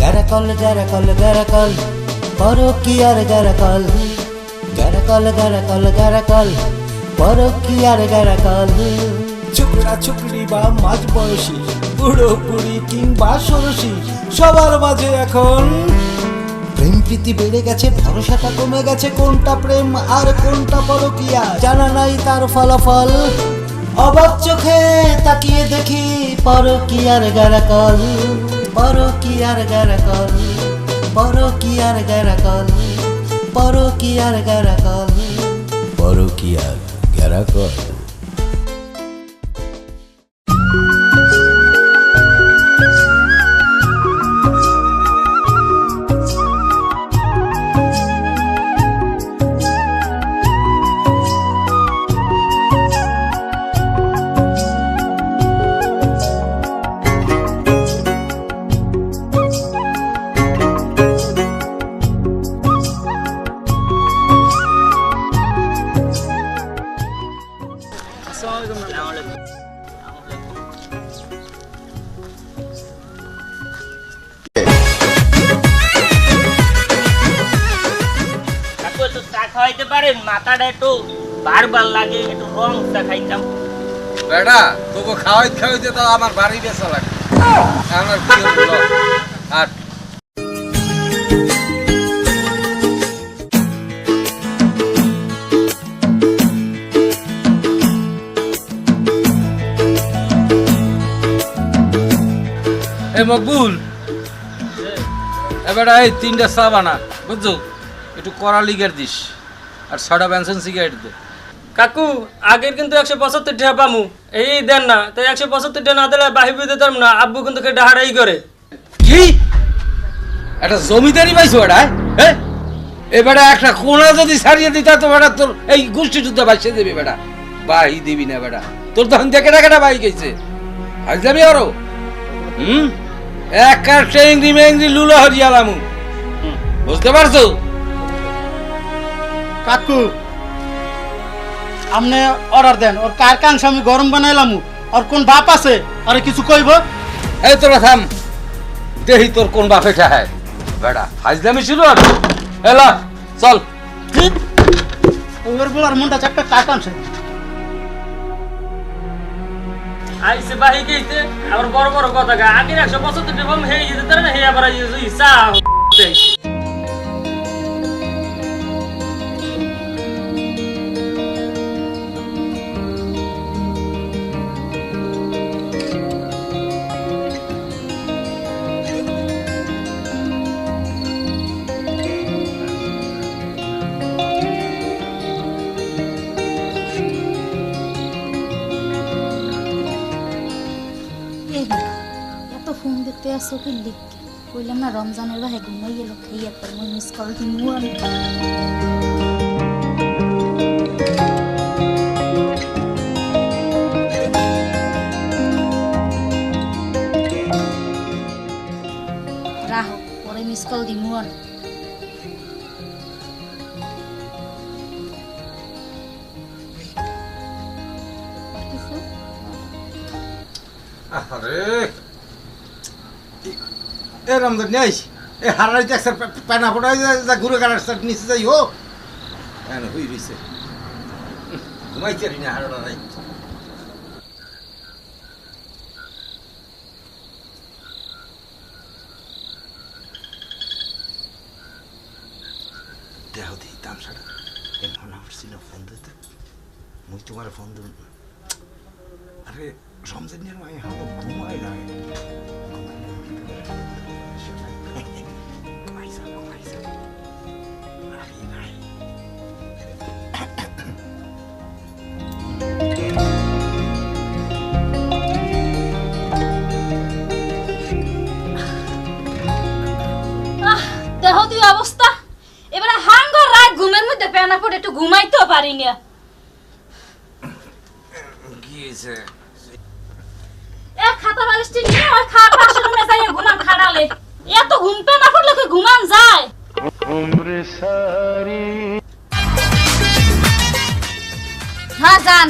গ্যারাকল গ্যারাকল গ্যারাকল পরকীয়ার গ্যারাকল গ্যারাকল গ্যারাকল গ্যারাকল পরকীয়ার গ্যারাকল ছোকরা ছোকরি বা মাঝ বয়সী বুড়ো বুড়ি কিংবা ষোড়শী সবার মাঝে এখন প্রেম প্রীতি বেড়ে গেছে, ভরসাটা কমে গেছে। কোনটা প্রেম আর কোনটা পরকীয়া জানা নাই তার ফলাফল। অবাক চোখে তাকিয়ে দেখি পরকীয়ার গ্যারাকল পরকীয়ার গ্যারাকল পরকীয়ার গ্যারাকল পরকীয়ার গ্যারাকল পরকীয়ার গ্যারাকল। খাইতে পারেন মাথাটা একটু বারবার লাগে, একটু রং চা খাইতাম। বেটা তোকে খাওয়াইতে খাওয়াইতে তো আমার বাড়ি বেচা লাগে আমার আর এ মকবুল এবার এই 3টা চা বানা বুঝছো, একটু কড়া লিগার দিস আর 6টা বেনসন সিগারেট দে। কাকু আগের কিন্তু 175 টাকা পামু, এই দেন না, তাই 175 টাকা না দিলে বাহিবে দিতে পারবো না। আব্বু কিন্তু ডাহাড়াই করে। কি একটা জমিদারি পাইছো এটা? হ্যাঁ এবারে একটা কোনা যদি ছাড়িয়ে দিতা তো বেটা তোর এই গোষ্ঠী যুদ্ধ বাঁচিয়ে দেবে বেটা, বাহি দিবি না বেটা, তোর তখন দেখে টাকাটা বাহি গেছে আজ যাবি আরো এক কাঠে ইংরি মেংরি লুলো হরিয়ালামু, বুঝতে পারছো? কাকু আপনি অর্ডার দেন, ওর কার কাংশ আমি গরম বানাইলাম, আর কোন বাপ আছে আরে কিছু কইব? এই তোরা থাম, দেহি তোর কোন বাপে ঠায় বেটা, ফাজলামি শুরু আর এলা চল। ওর বলার মনটা চারটা কার কাংশ আইসে বাহি গেইতে আবার বড় বড় কথা গা। আগের 175 টাকা পাম হেই দিতে পারে না, হে আবার চা ফোন দিতে আসো কি লিখ কইলাম না রমজানের ভাই ঘুমাই গেল, খাইয়া পর মই মিস কল দিমু আমি। রাহো পরে মিস কল দিমু আমি। আরে এ রমজান নেই এ হারাই দেখছে পেনা ফোটাই যা ঘুরে কাটার নিচে যাই হো এনে হই রইছে ঘুমাইতে রি না হারড়া নাই। দেহ দিই তামসাটা এমন আমার ছিল ফোন দিতে মুই তোমার ফোন দিন। আরে রমজান নিয়ে আমি হাতে ঘুমাই নাই দেহ দি অবস্থা এবারে হাঙ্গর রাত ঘুমের মধ্যে পেনা পড়ে একটু ঘুমাইতেও পারি না। গিয়েছে এক খাতা বালিশটি নিয়ে ওই খাট পাশে রুমে যাইয়া ঘুমান খাড়ালে এত ঘুম পেনা পড়লে কি ঘুমান যায়? হ্যাঁ যান।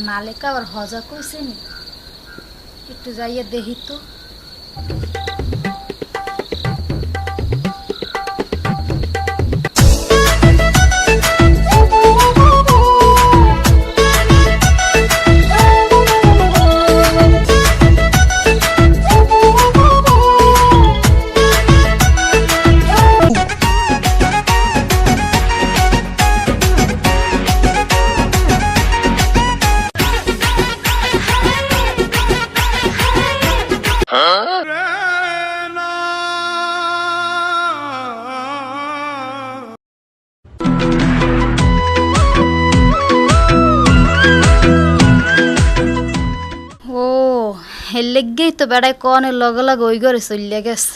মালিক আবার হজা কইছে নি একটু যাইয়ে দেখি তো। ও এর লেগেই তো বেড়ায় কনের লগে লগে ওই ঘরে চলিয়া গেছে।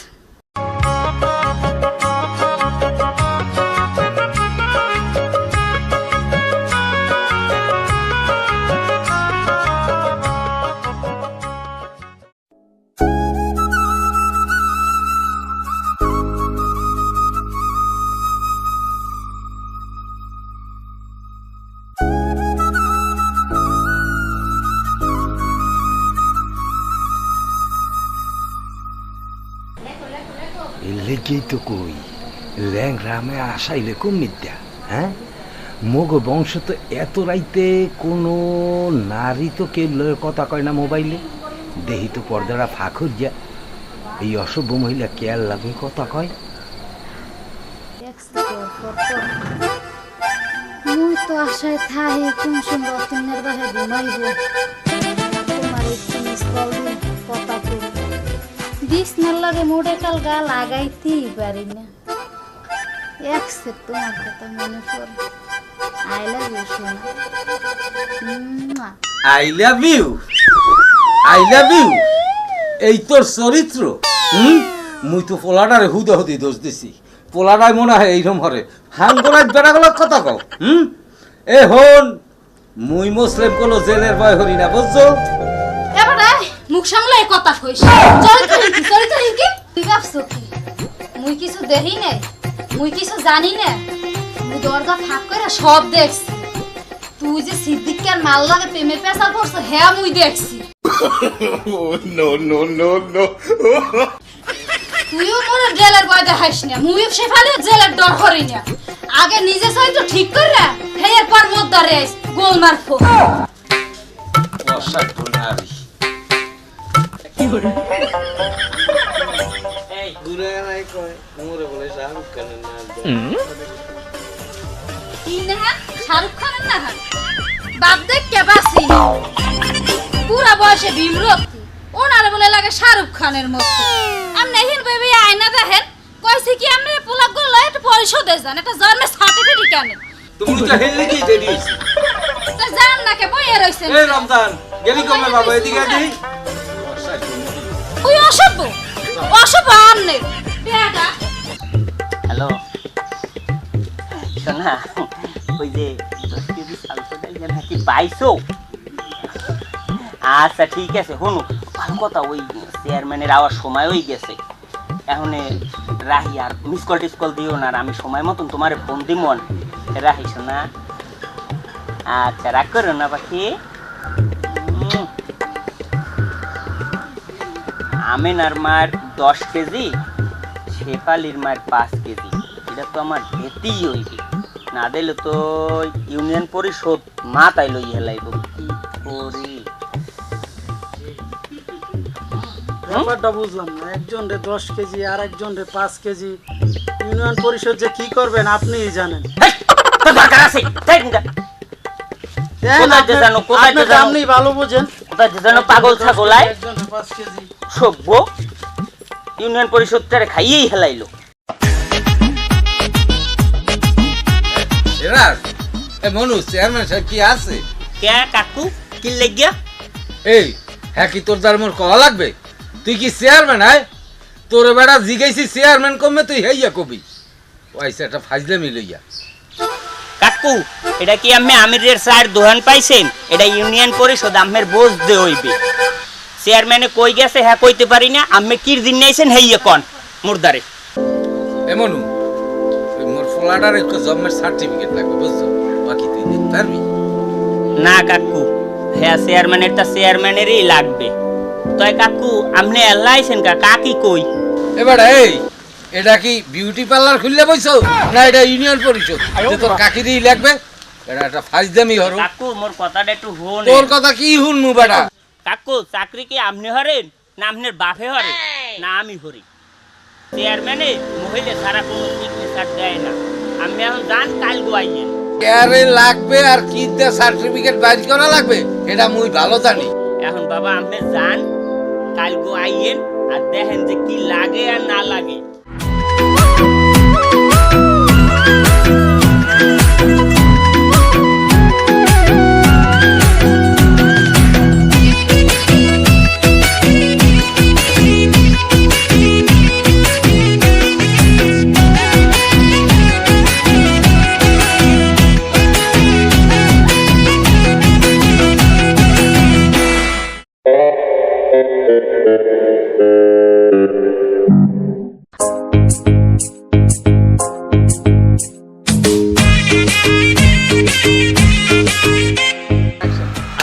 লেগেই তো কই ল্যাংরামে আসাইলে কম মিথ্যা। হ্যাঁ, মগ বংশ তো এত রাইতে কোনো নারী তো কেউ কথা কয় না মোবাইলে। দেহি তো পর্দাটা ফাঁক হইয়া এই অসভ্য মহিলা কেয়ার লাগে কথা কয়। মুই তো আশায় থাই কোন সময় অতীনের বাহে ঘুমাইব তোমার একটু মিস কল দিন কথা কই বিছনার লাগে মোড়ে কাল গা লাগাইতেই পারি না। একসে তোমার কথা মনে পড়ে। আই লাভ ইউ সোনা। I love you, I love you, এই তোর চরিত্র। মুই তো পোলাটারে হুদা হুদি দোষ দিছি। পোলাটাই মনে হয় এইরকম হরে হাঙ্গরাজ বেড়াগুলোর কথা কও। এ হন মুই মুসলিম কোনো জেলের ভয় হরি না, বুঝছো? এবারে মুখ সামলাই কথা কইছ। চরিত্র কি তুই ভাবছো কি মুই কিছু দেখি না, মুই কিছু জানি না? মুই দরজা ফাঁক করে সব দেখছি। তুই যে সিদ্দিককে মাল লাগে প্রেমে পেশা করছো হ্যাঁ মুই দেখছি। No, no, no, no. তুইও মোরে জেলের ভয় দেখাইস না, মুইও সেফালে জেলের ডর করি না। আগে নিজে চরিত্র ঠিক করে হে এরপর মদ্দারে আইস গোল মারফো। অসাধ্য নারী। এই কি না শাহরুখ খানের না বাপ দেখ কে বাসি পুরা বয়সে ভীমরতি ওনারে বলে লাগে শাহরুখ খানের মতো। আমনে হিন বেবি আয়না দেখেন কইছে কি আমনে পোলা গলা একটু পরিশোধে যান একটা জন্মের সার্টিফিকেট আনেন। তুমি তো হেললে কি দেরি হইছে? তা জান না কে বইয়ে রইছেন। এই রমজান গেলি কমে বাবা এদিকে আদি। ওই অসভ্য অসভ্য আমনে বেটা। হ্যালো শোনা, ওই যে 10 কেজি সালসা ডাল নাকি 2200। আচ্ছা ঠিক আছে, শুনো ভালো কথা, ওই চেয়ারম্যানের আওয়ার সময় হয়ে গেছে। এখন রাহি আর মিস কল টিসকল দিও না, আর আমি সময় মতন তোমার ফোন দিমন। রাহি শোনা, আচ্ছা রাগ করো না পাখি। আমেনার মার 10 কেজি, শেফালির মার 5 কেজি। এটা তো আমার ভেতেই হইবে, না দিলে তো ইউনিয়ন পরিষদ মাথায় লই হেলাইব। কি করি ব্যাপারটা বুঝলাম না। একজন রে 10 কেজি আর একজন রে 5 কেজি। ইউনিয়ন পরিষদ যে কি করবেন আপনিই জানেন। তো দরকার আছে তাই না? কোথায় যে জানো, কোথায় যে জানো, আপনি ভালো বোঝেন। কোথায় যে জানো পাগল ছাগলায় একজন রে 5 কেজি। সভ্য ইউনিয়ন পরিষদটারে খাইয়েই হেলাইলো। এরাজ এ মনু চেয়ারম্যান সাহেব কি আছে? কে কাকু কি লাগিয়া? এই হ্যাঁ কি তোর যার মোর কওয়া লাগবে? তুই কি চেয়ারম্যান? আয় তোর বেড়া জিগাইছি চেয়ারম্যান কমে তুই হেইয়া কবি ওইসে একটা ফাজলামি লইয়া। কাকু এটা কি আমি আমিরের স্যার দোহান পাইছেন? এটা ইউনিয়ন পরিষদ আমের বোঝ দে হইবে। চেয়ারম্যানে কই গেছে হ্যাঁ কইতে পারি না, আমি কি দিন নাইছেন হেইয়া কোন মুর্দারে। এ মনু ওই মোর ফলাটার একটু জন্মের সার্টিফিকেট লাগবে, বুঝছো? বাকি তুই দিতে পারবি না কাকু হ্যাঁ চেয়ারম্যানেরই লাগবে। তাই কাকু আপনি আল্লাহ আইছেন কাকি কই? এবার এই এটা কি বিউটি পার্লার খুললে বইছো না এটা ইউনিয়ন পরিষদ যে তোর কাকিরই লাগবে? এটা একটা ফাইজদামি হরো। কাকু মোর কথাটা একটু হন। তোর কথা কি হুনমু বেটা? কাকু চাকরি কি আপনি হরেন না আপনার বাপে হরে না আমি হরি? চেয়ারম্যানে মহিলা সারা কোনো সিগনেচার দেয় না। আমি এখন যান কাল গোয়াইয়েন। ক্যারে লাগবে আর কি দে সার্টিফিকেট বাইর করা লাগবে এটা মুই ভালো জানি। এখন বাবা আপনি যান কাল গোয়াইয়েন আর দেখেন যে কি লাগে আর না লাগে।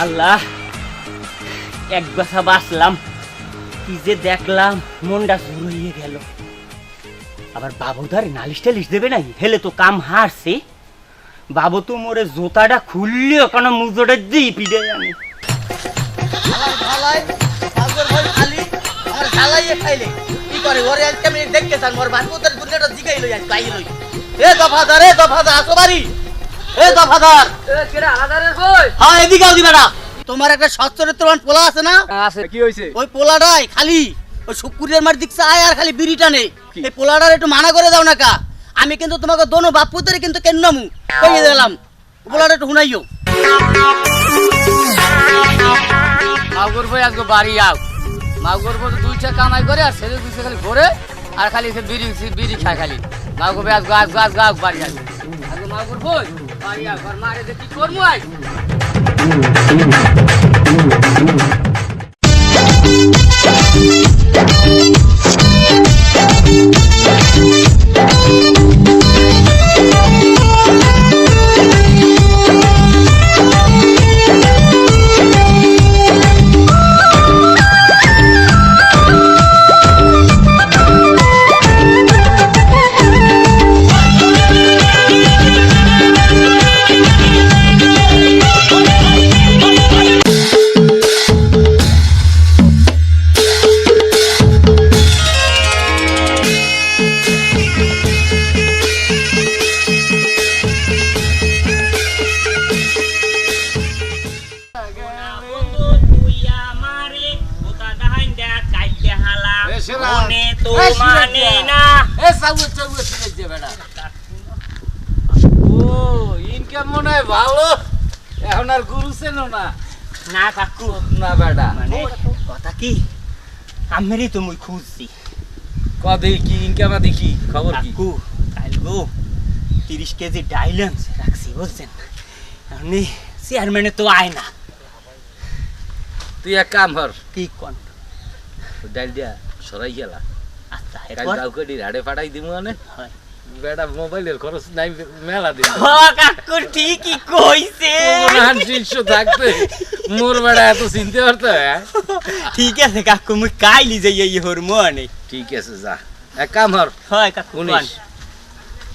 আল্লাহ এক কথা বাঁচলাম, কি যে দেখলাম মনটা জোর হয়ে গেল। আবার বাবুদার নালিশ টালিশ দেবে নাই, হেলে তো কাম হারছে। বাবু তো মোরে জোতাটা খুললে ওখানে মুজোটা দিই পিড়ে আমি। তোমার একটা সচ্চরিত্রবান পোলা আছে না? আছে কি হইছে? ওই পোলাটাই খালি ওই শুকুরের মার দিকছে আয় আর খালি বিড়ি টানে। এই পোলাটার একটু মানা করে দাও না কা। আমি কিন্তু তোমাকে দোনো বাপুদের কিন্তু কেন্নামু কইয়ে দিলাম, পোলাটা একটু হুনাইও। মাগুর ভাই আজকে বাড়ি আও। মাগুর ভাই দুইটা কামাই করে আর ছেলে দুইটা খালি ঘোরে আর খালি সে বিড়ি খায় খালি। মাগুর ভাই আজকে বাড়ি আসবে। আজকে মাগুর ভাই বাড়ি আও, ঘর মারে যে কি করবো আই। ভালো এখন আর গুরু চেনো না? না কাকু না বেটা, মানে কথা কি আমেরই তো মুই খুঁজছি। কদে কি ইনকাম দেখি খবর কি? কাকু কাল গো 30 কেজি ডাইলেন্স রাখছি বুঝছেন। আপনি চেয়ারম্যানে তো আয় না। তুই এক কাম কর, কি কোন ডাল দিয়া সরাই গেলা আচ্ছা কাল এরপর কাউকে রাড়ে পাঠাই দিমু মানে হয়। বেটা মোবাইলের খরচ নাই মেলা দিন কাকু ঠিকই কইছে। শিষ্য থাকতে মোর বেটা এত চিনতে পারতো? ঠিক আছে কাকু মুই কাইলি যাই এই হর মনে। ঠিক আছে যা এক কাম কর, হয় কাকু কোন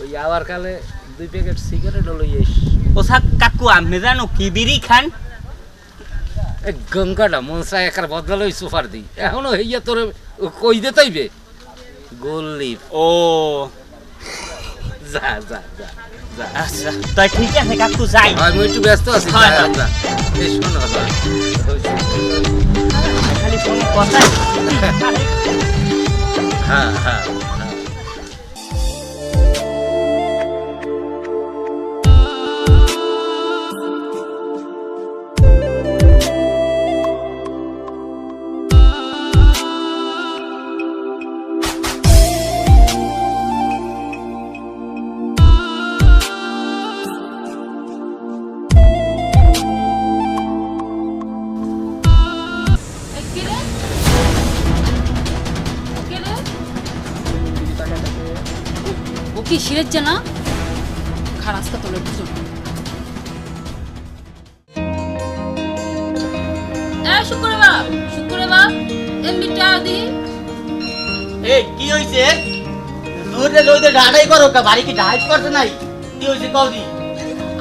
ওই আবার কালে 2 প্যাকেট সিগারেট লই আইস। ও কাকু আমি জানো কি বিড়ি খান? এ গঙ্গাটা মনসা একার বদলা লই সুপার দি এখনো হইয়া তোরে কই দে তাইবে গোললিপ। ও যা যা যা যা। আচ্ছা তাই ঠিক আছে কাকু যাই। আমি একটু ব্যস্ত আছি। হয়, যা, হয়। যা। এই শোন না খালি ফোন কথা। হ্যাঁ হ্যাঁ কি সিরেছে না খারাস্তা তোলে বুঝো শুক্রে বাপ এমবিটা দি এই কি হইছে দূরে লইতে ঢাড়াই করো কা বাড়ি কি ঢাইট করতে নাই কি হইছে কওদি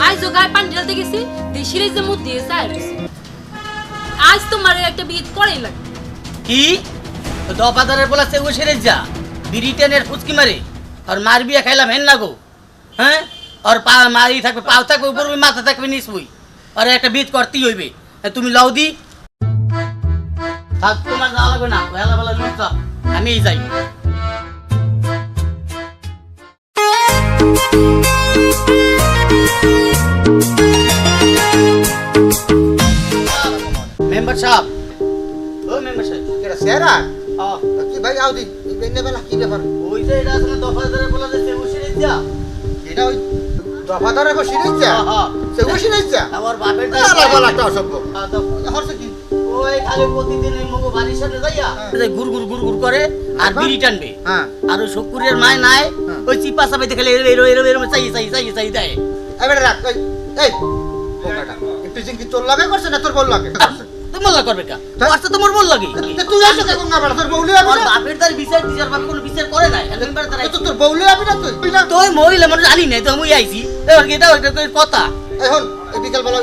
আজ জগায় পানি ঢালতে গেছি দেশিরে যে মুদ দিয়ে চাইছে আজ তোমার একটা বিয়ে করেই লাগে কি দপাদারের বলা সে উসেরে যা বিরিটেনের ফুচকি মারে আর মার বিয়া খাইলাম হেন লাগো হ্যাঁ আর পা মারি থাকবে পাও থাকবে উপর মাথা থাকবে নিচ বই আর একটা বিট করতেই হইবে তুমি লাউ দি থাক তোমার যাওয়া লাগবে না বেলা বেলা লুকা আমি যাই মেম্বার সাহেব ও মেম্বার সাহেব কেডা সেরা হ্যাঁ কি ভাই আউদি এই বেনে বেলা কি ব্যাপার ওই যে এটা আসলে দফাদারের বলা যে উসেরে যা এটা ওই দফাদারে কো সিরিজা হ্যাঁ সে কো সিরিজা আমার বাপের আলা বালা একটা অসভ্য হরছে কি ওই খালি প্রতিদিন এই মগো বাড়ির সামনে যাইয়া গুড় গুড় গুড় গুড় করে আর বিড়ি টানবে হ্যাঁ আর ওই শুকুরের মায় নাই ওই চিপা চাপাইতে খেলে এরো এরো এরো চাই চাই চাই চাই দেয় এবারে রাখ এই বোকাটা একটু জিং কি তোর লাগে করছে না তোর বল লাগে করছে তুই মজা করবে কা আচ্ছা তোমার বল লাগে তুই আসো কে গঙ্গা বাড়া তোর বউলি আমার বাপের তার বিচার টিচার বাপে কোনো বিচার করে নাই একবার তার তোর বউলি আবি না তুই না তুই মরিলে মানে জানি নাই তো আমি আইছি এটা ওটা কথা এখন এই বিকাল বেলা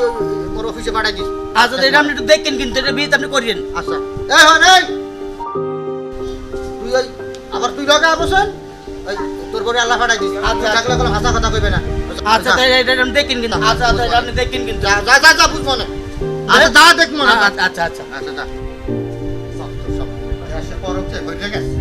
মোর অফিসে পাঠাই দিস আচ্ছা এটা আপনি একটু দেখেন কিন্তু এটা বিয়ে আপনি করিয়েন আচ্ছা এখন এই তুই ওই আবার তুই লগে আবসেন ওই তোর পরে আল্লাহ পাঠাই দিস আচ্ছা থাকলে কোনো ভাষা কথা কইবে না আচ্ছা এটা আপনি দেখেন কিন্তু আচ্ছা আচ্ছা এটা আপনি দেখেন কিন্তু যা যা যা যা বুঝবো না আচ্ছা যা দেখ মনে আচ্ছা আচ্ছা আচ্ছা আচ্ছা যা সব তো সব এসে পরকে হয়ে গেছে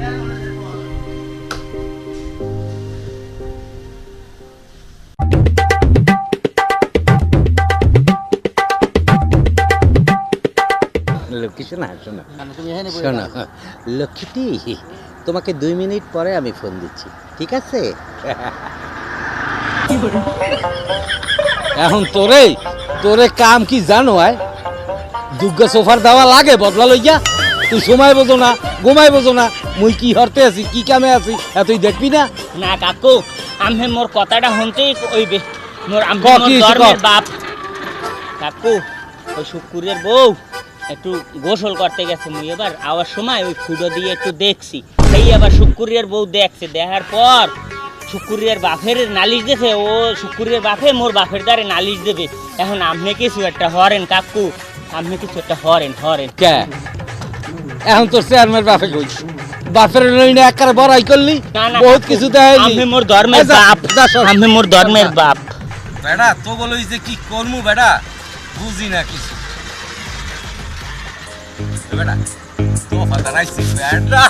লক্ষ্মী শোনা শোনা শোনো লক্ষ্মীটি তোমাকে 2 মিনিট পরে আমি ফোন দিচ্ছি ঠিক আছে এখন তোরে কাম কি জানো আয় দুর্গা সোফার দেওয়া লাগে বদলা লইয়া তুই সময় বোঝো না ঘুমাই বোঝো না মুই কি হরতে আছি কি কামে আছি তুই দেখবি না না কাকু আমি মোর কথাটা শুনতেই কইবে মোর আমি ক, কি হইছে, ধর্মের ক? বাপ কাকু ওই শুকুরের বউ একটু গোসল করতে গেছে মুই এবার আওয়ার সময় ওই ফুটো দিয়ে একটু দেখছি সেই আবার শুকুরের বউ দেখছে দেখার পর শুকুরের বাপের নালিশ দিয়েছে ও শুকুরের বাপে মোর বাপের দ্বারে নালিশ দেবে এখন আপনি কিছু একটা হরেন কাকু আপনি কিছু একটা হরেন কে এখন তোর চেয়ারম্যান বাপে কইছি বাপের লইনে একবারে বড়াই করলি না, না, বহুত কাকু, কিছু দেয়নি আমি মোর ধর্মের বাপ আমি মোর ধর্মের বাপ বেটা তো বলো যে কি করমু বেটা বুঝি না কিছু বেটা তো ফাদার আইছিস বেটা